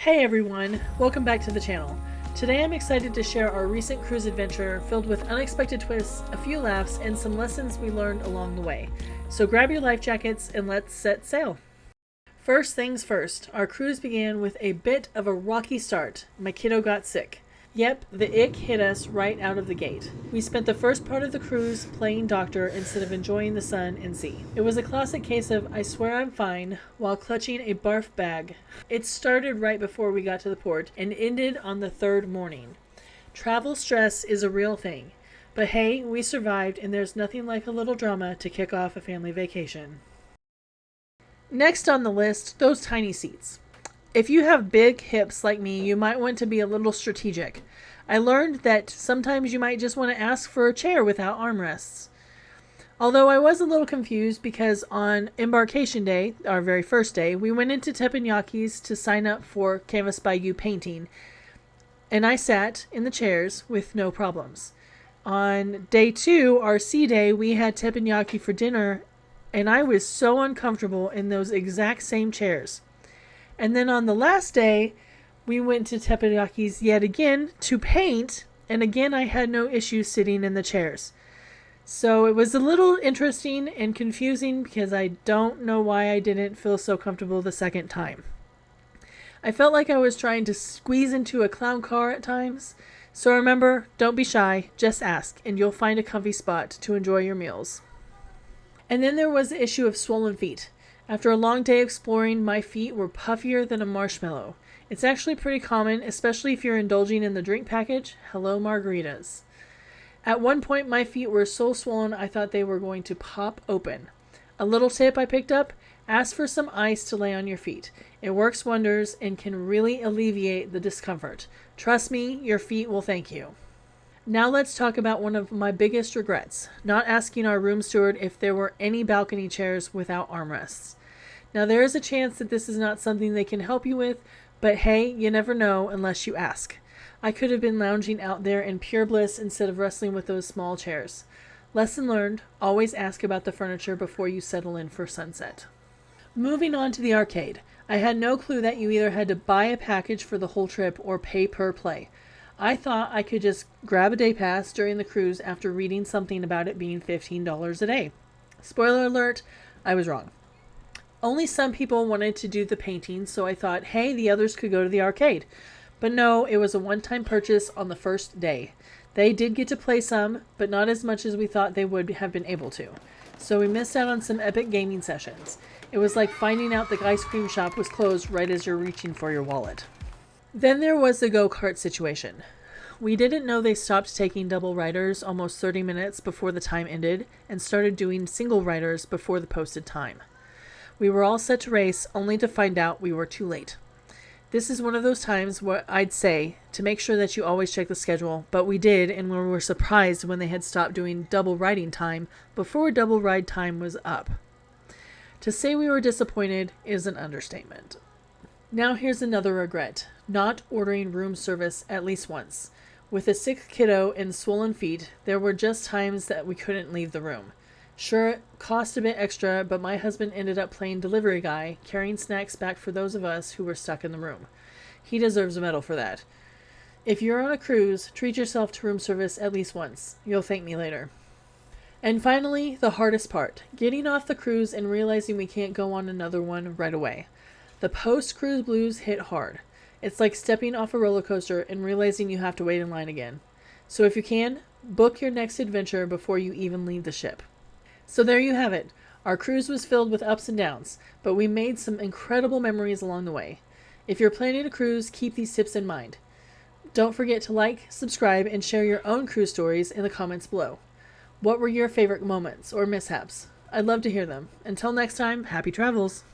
Hey everyone, welcome back to the channel. Today I'm excited to share our recent cruise adventure filled with unexpected twists, a few laughs, and some lessons we learned along the way. So grab your life jackets and let's set sail. First things first, our cruise began with a bit of a rocky start. My kiddo got sick. Yep, the ick hit us right out of the gate. We spent the first part of the cruise playing doctor instead of enjoying the sun and sea. It was a classic case of I swear I'm fine while clutching a barf bag. It started right before we got to the port and ended on the third morning. Travel stress is a real thing. But hey, we survived and there's nothing like a little drama to kick off a family vacation. Next on the list, those tiny seats. If you have big hips like me, you might want to be a little strategic. I learned that sometimes you might just want to ask for a chair without armrests. Although I was a little confused because on embarkation day, our very first day, we went into Teppanyakis to sign up for Canvas by You painting, and I sat in the chairs with no problems. On day 2, our sea day, we had teppanyaki for dinner, and I was so uncomfortable in those exact same chairs. And then on the last day, we went to Teppanyakis yet again to paint, and again I had no issues sitting in the chairs. So it was a little interesting and confusing because I don't know why I didn't feel so comfortable the second time. I felt like I was trying to squeeze into a clown car at times. So remember, don't be shy, just ask, and you'll find a comfy spot to enjoy your meals. And then there was the issue of swollen feet. After a long day exploring, my feet were puffier than a marshmallow. It's actually pretty common, especially if you're indulging in the drink package. Hello, margaritas. At one point, my feet were so swollen I thought they were going to pop open. A little tip I picked up, ask for some ice to lay on your feet. It works wonders and can really alleviate the discomfort. Trust me, your feet will thank you. Now let's talk about one of my biggest regrets, not asking our room steward if there were any balcony chairs without armrests. Now there is a chance that this is not something they can help you with, but hey, you never know unless you ask. I could have been lounging out there in pure bliss instead of wrestling with those small chairs. Lesson learned, always ask about the furniture before you settle in for sunset. Moving on to the arcade. I had no clue that you either had to buy a package for the whole trip or pay per play. I thought I could just grab a day pass during the cruise after reading something about it being $15 a day. Spoiler alert, I was wrong. Only some people wanted to do the painting, so I thought, hey, the others could go to the arcade. But no, it was a one-time purchase on the first day. They did get to play some, but not as much as we thought they would have been able to. So we missed out on some epic gaming sessions. It was like finding out the ice cream shop was closed right as you're reaching for your wallet. Then there was the go-kart situation. We didn't know they stopped taking double riders almost 30 minutes before the time ended and started doing single riders before the posted time. We were all set to race, only to find out we were too late. This is one of those times where I'd say to make sure that you always check the schedule, but we did, and we were surprised when they had stopped doing double riding time before double ride time was up. To say we were disappointed is an understatement. Now here's another regret, not ordering room service at least once. With a sick kiddo and swollen feet, there were just times that we couldn't leave the room. Sure, it cost a bit extra, but my husband ended up playing delivery guy, carrying snacks back for those of us who were stuck in the room. He deserves a medal for that. If you're on a cruise, treat yourself to room service at least once. You'll thank me later. And finally, the hardest part, getting off the cruise and realizing we can't go on another one right away. The post-cruise blues hit hard. It's like stepping off a roller coaster and realizing you have to wait in line again. So if you can, book your next adventure before you even leave the ship. So there you have it. Our cruise was filled with ups and downs, but we made some incredible memories along the way. If you're planning a cruise, keep these tips in mind. Don't forget to like, subscribe, and share your own cruise stories in the comments below. What were your favorite moments or mishaps? I'd love to hear them. Until next time, happy travels!